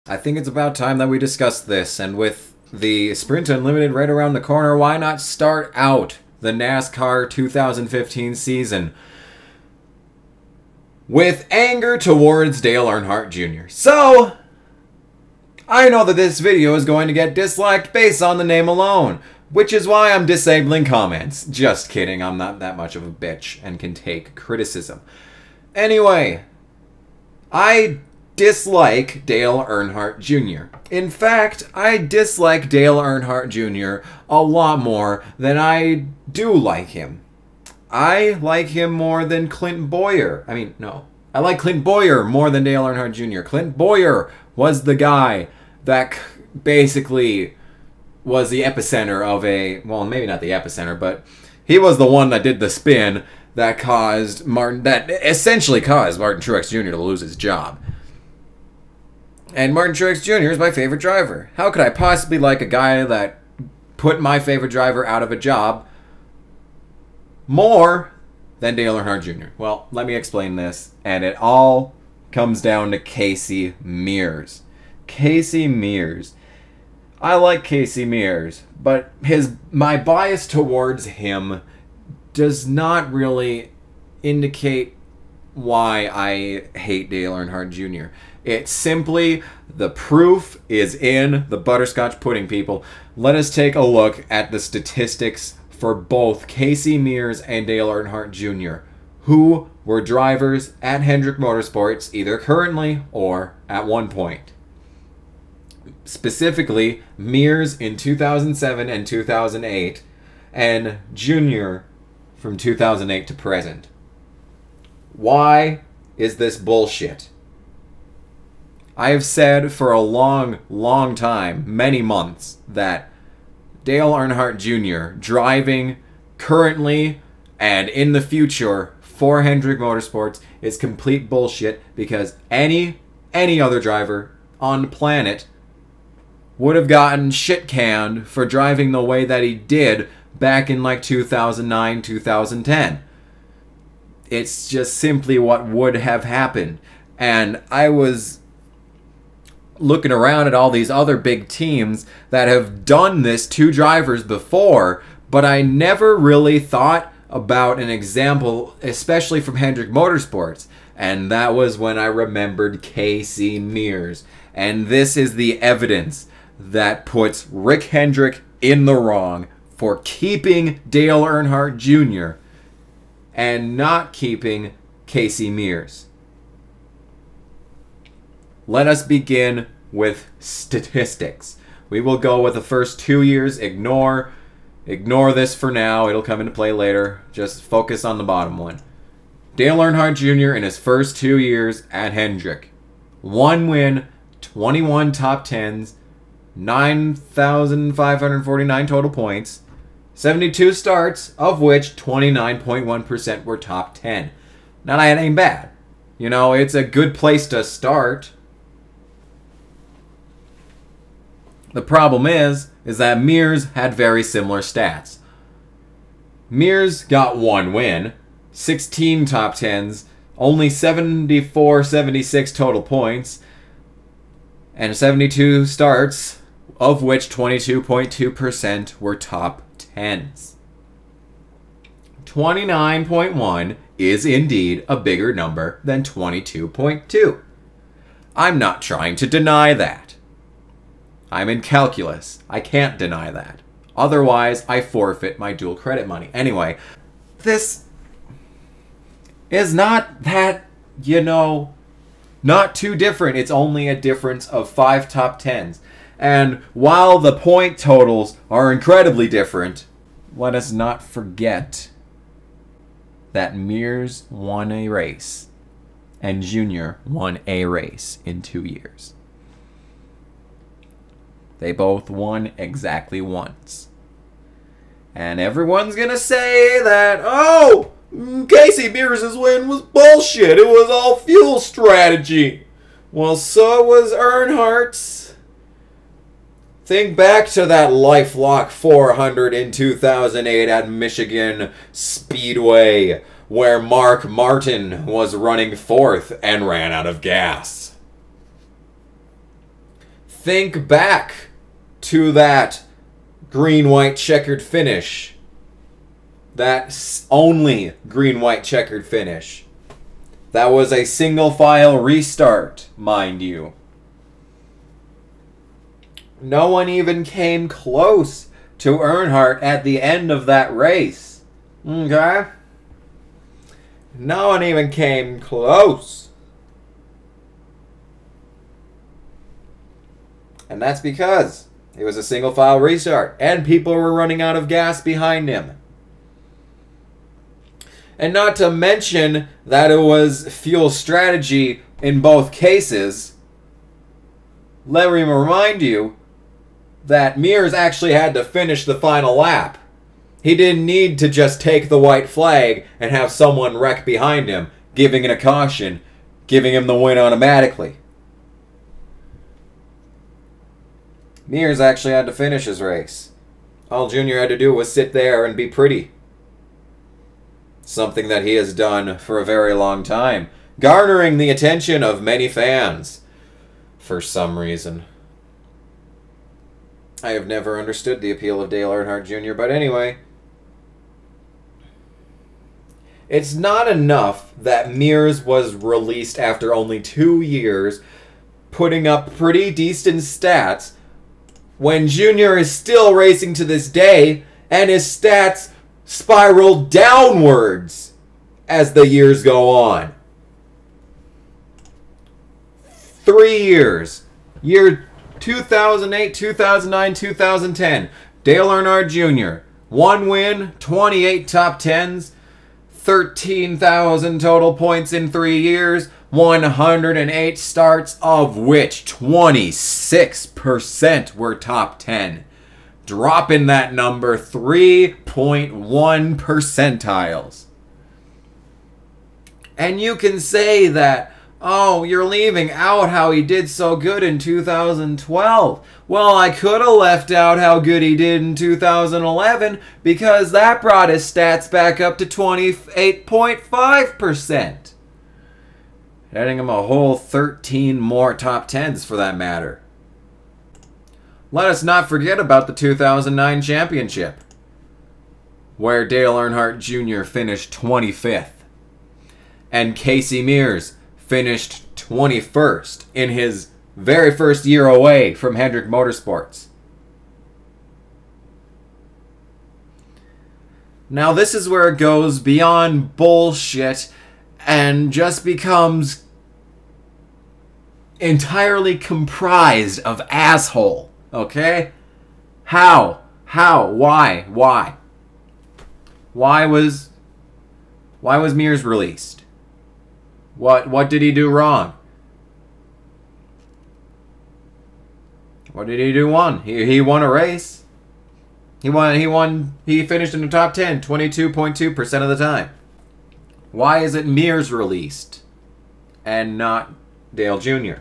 I think it's about time that we discuss this, and with the Sprint Unlimited right around the corner, why not start out the NASCAR 2015 season with anger towards Dale Earnhardt Jr. So, I know that this video is going to get disliked based on the name alone, which is why I'm disabling comments. Just kidding, I'm not that much of a bitch and can take criticism. Anyway, I dislike Dale Earnhardt Jr. In fact, I dislike Dale Earnhardt Jr. a lot more than I do like him. I like him more than Clint Boyer. I like Clint Boyer more than Dale Earnhardt Jr. Clint Boyer was the guy that basically was the epicenter of well, maybe not the epicenter, but he was the one that did the spin that essentially caused Martin Truex Jr. to lose his job. And Martin Truex Jr. is my favorite driver. How could I possibly like a guy that put my favorite driver out of a job more than Dale Earnhardt Jr.? Well, let me explain this. And it all comes down to Casey Mears. Casey Mears. I like Casey Mears, but my bias towards him does not really indicate why I hate Dale Earnhardt Jr. It's simply the proof is in the butterscotch pudding, people. Let us take a look at the statistics for both Casey Mears and Dale Earnhardt Jr., who were drivers at Hendrick Motorsports either currently or at one point. Specifically, Mears in 2007 and 2008, and Jr. from 2008 to present. Why is this bullshit? I have said for a long, long time, many months, that Dale Earnhardt Jr. driving currently and in the future for Hendrick Motorsports is complete bullshit, because any other driver on the planet would have gotten shit canned for driving the way that he did back in like 2009, 2010. It's just simply what would have happened. And I was looking around at all these other big teams that have done this to drivers before, but I never really thought about an example, especially from Hendrick Motorsports. And that was when I remembered Casey Mears. And this is the evidence that puts Rick Hendrick in the wrong for keeping Dale Earnhardt Jr. and not keeping Casey Mears. Let us begin with statistics. We will go with the first 2 years. Ignore this for now. It'll come into play later. Just focus on the bottom one. Dale Earnhardt Jr. in his first 2 years at Hendrick. 1 win, 21 top 10s, 9,549 total points, 72 starts, of which 29.1% were top 10. Now, that ain't bad. You know, it's a good place to start. The problem is that Mears had very similar stats. Mears got 1 win, 16 top 10s, only 74, 76 total points, and 72 starts, of which 22.2% were top 10s. 29.1 is indeed a bigger number than 22.2. I'm not trying to deny that. I'm in calculus. I can't deny that. Otherwise, I forfeit my dual credit money. Anyway, this is not that, not too different. It's only a difference of 5 top 10s. And while the point totals are incredibly different, let us not forget that Mears won a race and Jr. won a race in 2 years. They both won exactly once. And everyone's gonna say that, oh, Casey Mears' win was bullshit. It was all fuel strategy. Well, so was Earnhardt's. Think back to that LifeLock 400 in 2008 at Michigan Speedway, where Mark Martin was running fourth and ran out of gas. Think back to that green-white checkered finish. That only green-white checkered finish. That was a single-file restart, mind you. No one even came close to Earnhardt at the end of that race. Okay? No one even came close. And that's because it was a single-file restart, and people were running out of gas behind him. And not to mention that it was fuel strategy in both cases. Let me remind you that Mears actually had to finish the final lap. He didn't need to just take the white flag and have someone wreck behind him, giving it a caution, giving him the win automatically. Mears actually had to finish his race. All Junior had to do was sit there and be pretty. Something that he has done for a very long time, garnering the attention of many fans for some reason. I have never understood the appeal of Dale Earnhardt Jr., but anyway. It's not enough that Mears was released after only 2 years, putting up pretty decent stats, when Junior is still racing to this day, and his stats spiral downwards as the years go on. 3 years. Year 2008, 2009, 2010. Dale Earnhardt Jr. 1 win, 28 top 10s, 13,000 total points in 3 years, 108 starts, of which 26% were top 10. Dropping that number 3.1 percentiles. And you can say that, oh, you're leaving out how he did so good in 2012. Well, I could have left out how good he did in 2011 because that brought his stats back up to 28.5%. Adding him a whole 13 more top 10s for that matter. Let us not forget about the 2009 championship, where Dale Earnhardt Jr. finished 25th, and Casey Mears finished 21st in his very first year away from Hendrick Motorsports. Now this is where it goes beyond bullshit and just becomes entirely comprised of asshole. Okay? How? Why? Why was Mears released? What did he do wrong? What did he do wrong? He won a race. He finished in the top 10 22.2% of the time. Why is it Mears released and not Dale Jr.?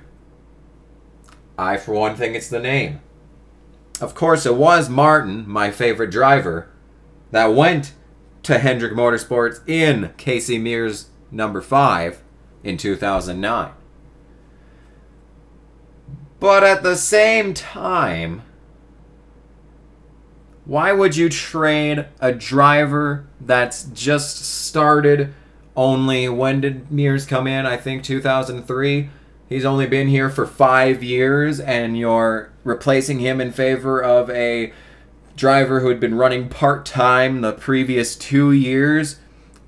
I, for one, think it's the name. Of course, it was Martin, my favorite driver, that went to Hendrick Motorsports in Casey Mears number 5 in 2009. But at the same time, why would you trade a driver that's just started only, when did Mears come in? I think 2003. He's only been here for 5 years, and you're replacing him in favor of a driver who had been running part-time the previous 2 years,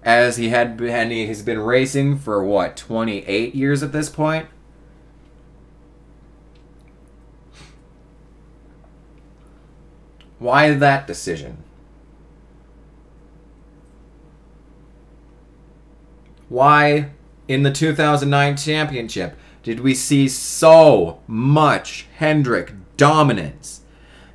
as he's been racing for, what, 28 years at this point? Why that decision? Why, in the 2009 championship, did we see so much Hendrick dominance?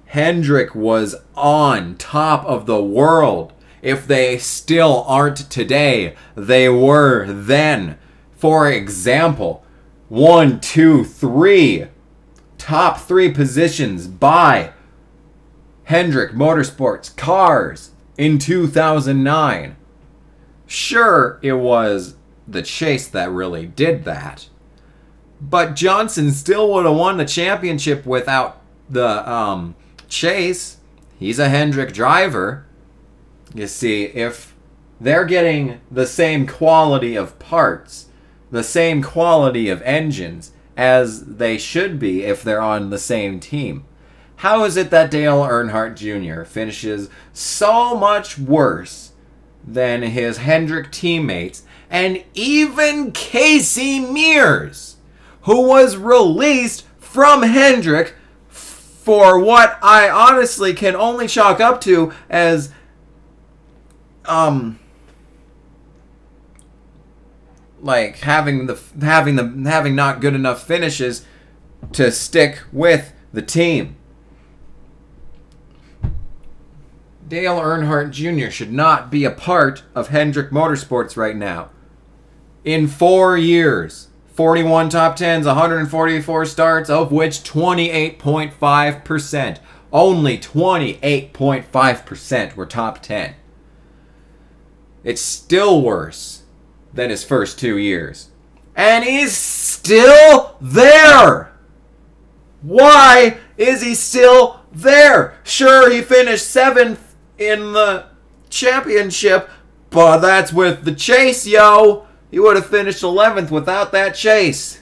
Hendrick was on top of the world. If they still aren't today, they were then. For example, 1, 2, 3. Top 3 positions by Hendrick Motorsports cars in 2009. Sure, it was the chase that really did that. But Johnson still would have won the championship without the chase. He's a Hendrick driver. You see, if they're getting the same quality of parts, the same quality of engines as they should be if they're on the same team, how is it that Dale Earnhardt Jr. finishes so much worse than his Hendrick teammates and even Casey Mears, who was released from Hendrick for what I honestly can only chalk up to as like having not good enough finishes to stick with the team. Dale Earnhardt Jr. should not be a part of Hendrick Motorsports right now. In 4 years, 41 top 10s, 144 starts, of which 28.5%, only 28.5% were top 10. It's still worse than his first 2 years. And he's still there! Why is he still there? Sure, he finished 7th in the championship, but that's with the chase, yo! He would have finished 11th without that chase.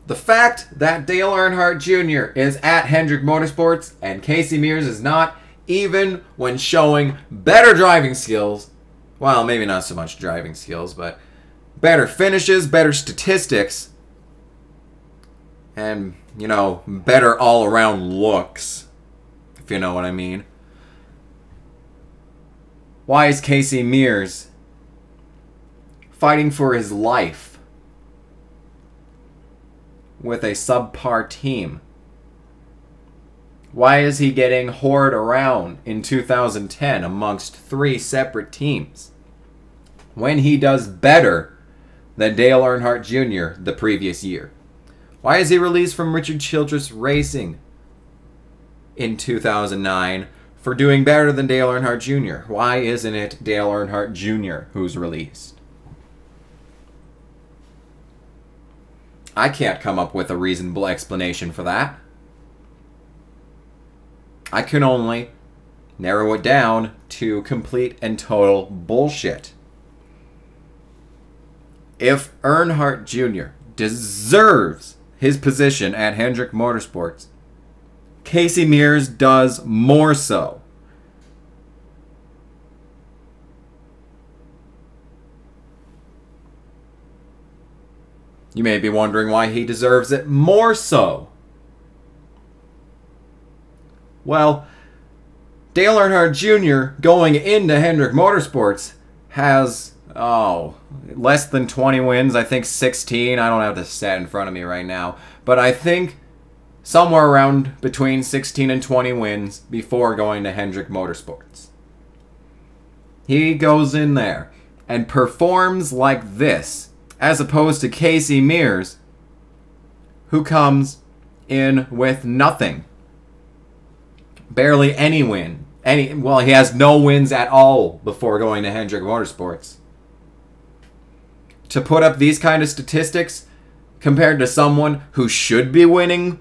The fact that Dale Earnhardt Jr. is at Hendrick Motorsports and Casey Mears is not, even when showing better driving skills, well, maybe not so much driving skills, but better finishes, better statistics, and, you know, better all-around looks, if you know what I mean. Why is Casey Mears fighting for his life with a subpar team? Why is he getting whored around in 2010 amongst 3 separate teams when he does better than Dale Earnhardt Jr. the previous year? Why is he released from Richard Childress Racing in 2009 for doing better than Dale Earnhardt Jr.? Why isn't it Dale Earnhardt Jr. who's released? I can't come up with a reasonable explanation for that. I can only narrow it down to complete and total bullshit. If Earnhardt Jr. deserves his position at Hendrick Motorsports, Casey Mears does more so. You may be wondering why he deserves it more so. Well, Dale Earnhardt Jr. going into Hendrick Motorsports has, less than 20 wins. I think 16. I don't have the stat in front of me right now. But I think somewhere around between 16 and 20 wins before going to Hendrick Motorsports. He goes in there and performs like this, as opposed to Casey Mears, who comes in with nothing. Barely any win. Well, he has no wins at all before going to Hendrick Motorsports. To put up these kind of statistics compared to someone who should be winning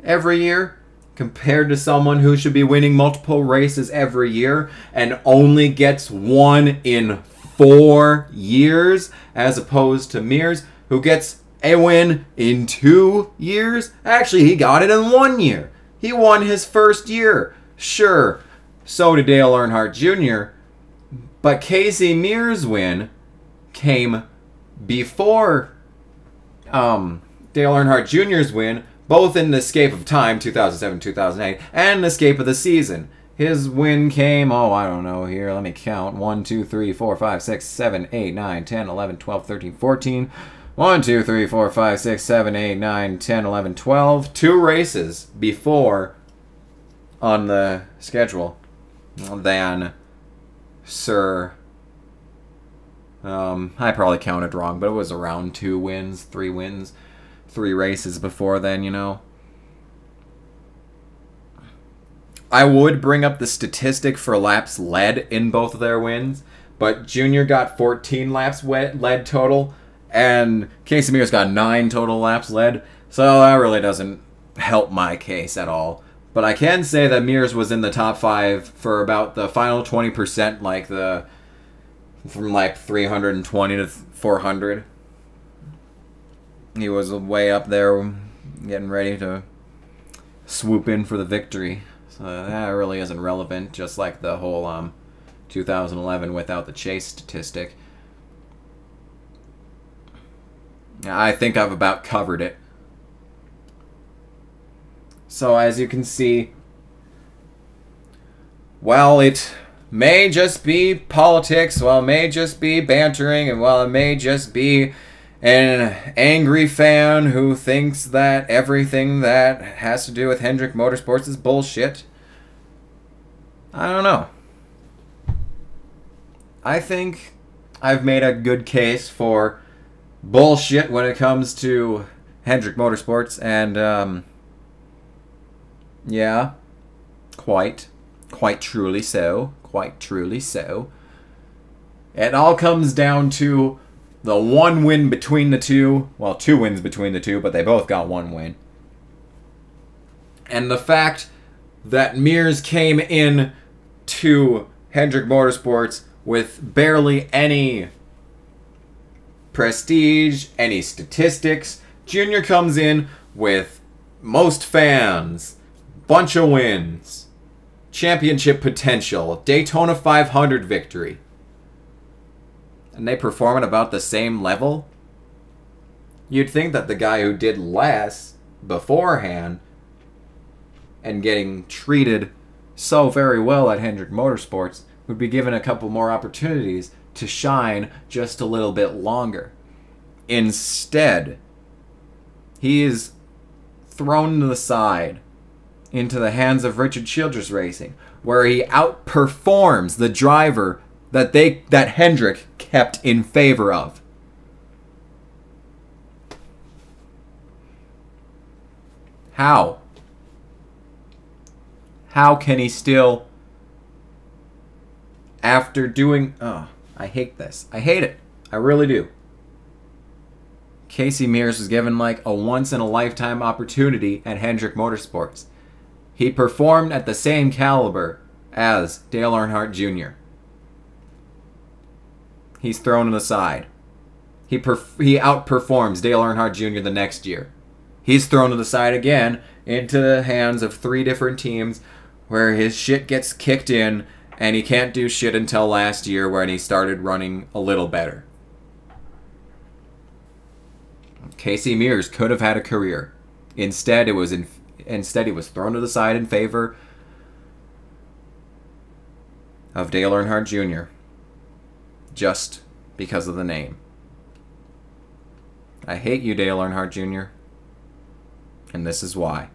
every year, compared to someone who should be winning multiple races every year and only gets one in 4 years, as opposed to Mears, who gets a win in 2 years. Actually, he got it in 1 year. He won his first year. Sure, so did Dale Earnhardt Jr., but Casey Mears' win came before Dale Earnhardt Jr.'s win, both in the Escape of Time, 2007-2008, and Escape of the Season. His win came, I don't know here, let me count. 1, 2, 3, 4, 5, 6, 7, 8, 9, 10, 11, 12, 13, 14. 1, 2, 3, 4, 5, 6, 7, 8, 9, 10, 11, 12. 2 races before on the schedule than Sir... I probably counted wrong, but it was around 2 wins, 3 wins, 3 races before then, you know. I would bring up the statistic for laps led in both of their wins, but Junior got 14 laps led total, And Casey Mears got 9 total laps led, so that really doesn't help my case at all. But I can say that Mears was in the top 5 for about the final 20%, from like 320 to 400. He was way up there, getting ready to swoop in for the victory. So that really isn't relevant, just like the whole 2011 without the chase statistic. I think I've about covered it. So as you can see, while it may just be politics, while it may just be bantering, and while it may just be an angry fan who thinks that everything that has to do with Hendrick Motorsports is bullshit, I don't know. I think I've made a good case for bullshit when it comes to Hendrick Motorsports, and yeah, quite truly so. It all comes down to the one win between the two. Well, 2 wins between the two, but they both got 1 win. And the fact that Mears came in to Hendrick Motorsports with barely any prestige, any statistics. Junior comes in with most fans, bunch of wins, championship potential, Daytona 500 victory. And they perform at about the same level? You'd think that the guy who did less beforehand and getting treated so very well at Hendrick Motorsports would be given a couple more opportunities to shine just a little bit longer. Instead, he is thrown to the side into the hands of Richard Childress Racing, where he outperforms the driver that Hendrick kept in favor of. How? How can he still, after doing... Oh, I hate this. I hate it. I really do. Casey Mears was given like a once-in-a-lifetime opportunity at Hendrick Motorsports. He performed at the same caliber as Dale Earnhardt Jr. He's thrown to the side. He outperforms Dale Earnhardt Jr. the next year. He's thrown to the side again into the hands of 3 different teams where his shit gets kicked in and he can't do shit until last year when he started running a little better. Casey Mears could have had a career. Instead, he was thrown to the side in favor of Dale Earnhardt Jr. just because of the name. I hate you, Dale Earnhardt Jr., and this is why.